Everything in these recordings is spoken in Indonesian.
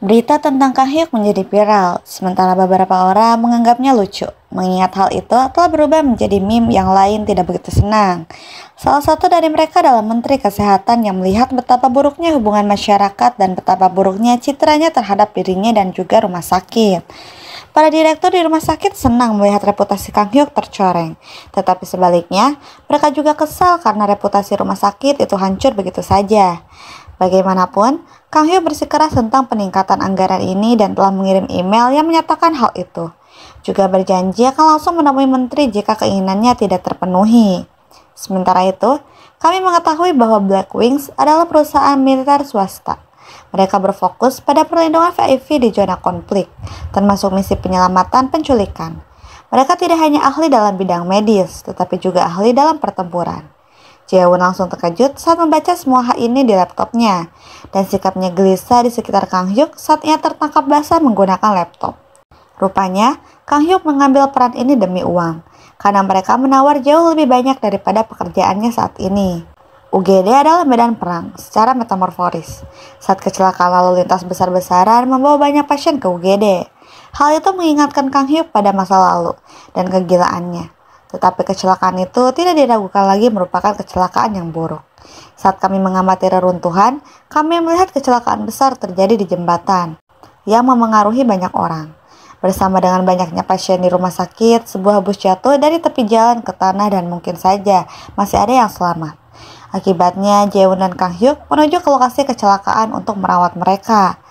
Berita tentang Kang Hyuk menjadi viral, sementara beberapa orang menganggapnya lucu. Mengingat hal itu telah berubah menjadi meme yang lain tidak begitu senang. Salah satu dari mereka adalah Menteri Kesehatan yang melihat betapa buruknya hubungan masyarakat dan betapa buruknya citranya terhadap dirinya dan juga rumah sakit. Para direktur di rumah sakit senang melihat reputasi Kang Hyuk tercoreng. Tetapi sebaliknya, mereka juga kesal karena reputasi rumah sakit itu hancur begitu saja. Bagaimanapun, Kang Hyuk bersikeras tentang peningkatan anggaran ini dan telah mengirim email yang menyatakan hal itu. Juga berjanji akan langsung menemui menteri jika keinginannya tidak terpenuhi. Sementara itu, kami mengetahui bahwa Black Wings adalah perusahaan militer swasta. Mereka berfokus pada perlindungan VIP di zona konflik, termasuk misi penyelamatan penculikan. Mereka tidak hanya ahli dalam bidang medis, tetapi juga ahli dalam pertempuran. Jaewon langsung terkejut saat membaca semua hal ini di laptopnya, dan sikapnya gelisah di sekitar Kang Hyuk saat ia tertangkap basah menggunakan laptop. Rupanya, Kang Hyuk mengambil peran ini demi uang, karena mereka menawar jauh lebih banyak daripada pekerjaannya saat ini. UGD adalah medan perang secara metamorforis. Saat kecelakaan lalu lintas besar-besaran membawa banyak pasien ke UGD. Hal itu mengingatkan Kang Hyuk pada masa lalu dan kegilaannya. Tetapi kecelakaan itu tidak diragukan lagi merupakan kecelakaan yang buruk. Saat kami mengamati reruntuhan, kami melihat kecelakaan besar terjadi di jembatan yang memengaruhi banyak orang. Bersama dengan banyaknya pasien di rumah sakit, sebuah bus jatuh dari tepi jalan ke tanah dan mungkin saja masih ada yang selamat. Akibatnya, Jaewon dan Kang Hyuk menuju ke lokasi kecelakaan untuk merawat mereka.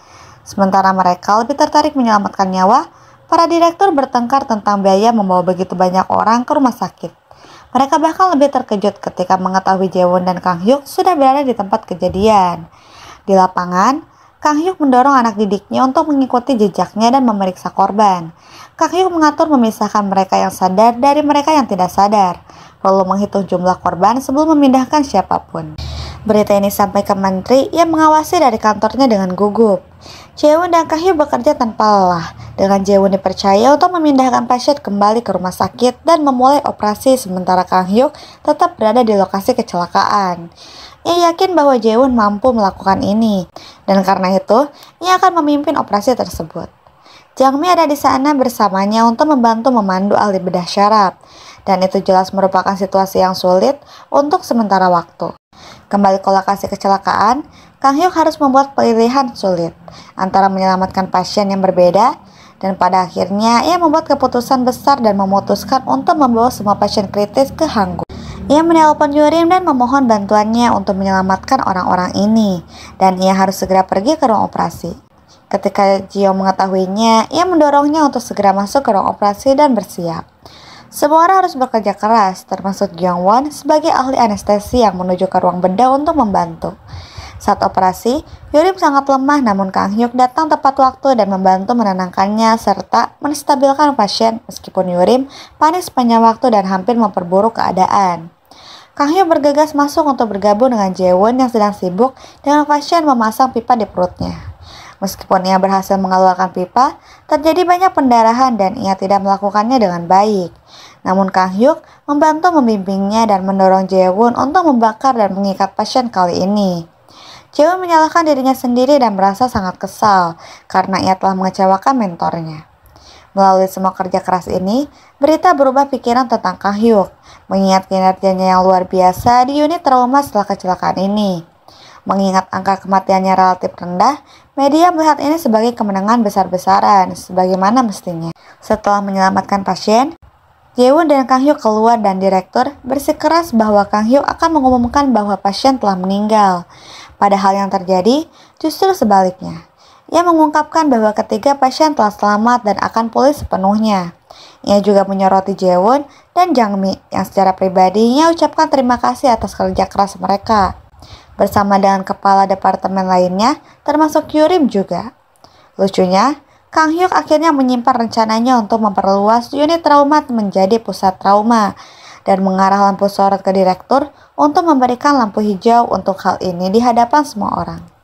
Sementara mereka lebih tertarik menyelamatkan nyawa, para direktur bertengkar tentang biaya membawa begitu banyak orang ke rumah sakit. Mereka bahkan lebih terkejut ketika mengetahui Jaewon dan Kang Hyuk sudah berada di tempat kejadian. Di lapangan, Kang Hyuk mendorong anak didiknya untuk mengikuti jejaknya dan memeriksa korban. Kang Hyuk mengatur memisahkan mereka yang sadar dari mereka yang tidak sadar, lalu menghitung jumlah korban sebelum memindahkan siapapun. Berita ini sampai ke menteri yang mengawasi dari kantornya dengan gugup. Jaewon dan Kang Hyuk bekerja tanpa lelah. Dengan Jaewon dipercaya untuk memindahkan pasien kembali ke rumah sakit dan memulai operasi sementara Kang Hyuk tetap berada di lokasi kecelakaan. Ia yakin bahwa Jaewon mampu melakukan ini, dan karena itu, ia akan memimpin operasi tersebut. Jangmi ada di sana bersamanya untuk membantu memandu ahli bedah syaraf, dan itu jelas merupakan situasi yang sulit untuk sementara waktu. Kembali ke lokasi kecelakaan, Kang Hyuk harus membuat pilihan sulit antara menyelamatkan pasien yang berbeda, dan pada akhirnya ia membuat keputusan besar dan memutuskan untuk membawa semua pasien kritis ke Hanggu. Ia menelpon Yurim dan memohon bantuannya untuk menyelamatkan orang-orang ini, dan ia harus segera pergi ke ruang operasi. Ketika Jio mengetahuinya, ia mendorongnya untuk segera masuk ke ruang operasi dan bersiap. Semua orang harus bekerja keras, termasuk Gyeongwon sebagai ahli anestesi yang menuju ke ruang bedah untuk membantu. Saat operasi, Yurim sangat lemah namun Kang Hyuk datang tepat waktu dan membantu menenangkannya serta menstabilkan pasien meskipun Yurim panik sepanjang waktu dan hampir memperburuk keadaan. Kang Hyuk bergegas masuk untuk bergabung dengan Jaewon yang sedang sibuk dengan pasien memasang pipa di perutnya. Meskipun ia berhasil mengeluarkan pipa, terjadi banyak pendarahan dan ia tidak melakukannya dengan baik. Namun Kang Hyuk membantu membimbingnya dan mendorong Jaewon untuk membakar dan mengikat pasien kali ini. Jaewon menyalahkan dirinya sendiri dan merasa sangat kesal karena ia telah mengecewakan mentornya. Melalui semua kerja keras ini, berita berubah pikiran tentang Kang Hyuk, mengingat kinerjanya yang luar biasa di unit trauma setelah kecelakaan ini. Mengingat angka kematiannya relatif rendah, media melihat ini sebagai kemenangan besar-besaran, sebagaimana mestinya. Setelah menyelamatkan pasien, Jaewon dan Kang Hyuk keluar dan direktur bersikeras bahwa Kang Hyuk akan mengumumkan bahwa pasien telah meninggal. Padahal yang terjadi justru sebaliknya. Ia mengungkapkan bahwa ketiga pasien telah selamat dan akan pulih sepenuhnya. Ia juga menyoroti Jaewon dan Jangmi yang secara pribadi ia ucapkan terima kasih atas kerja keras mereka. Bersama dengan kepala departemen lainnya, termasuk Yurim juga. Lucunya, Kang Hyuk akhirnya menyimpan rencananya untuk memperluas unit trauma menjadi pusat trauma dan mengarah lampu sorot ke direktur untuk memberikan lampu hijau untuk hal ini di hadapan semua orang.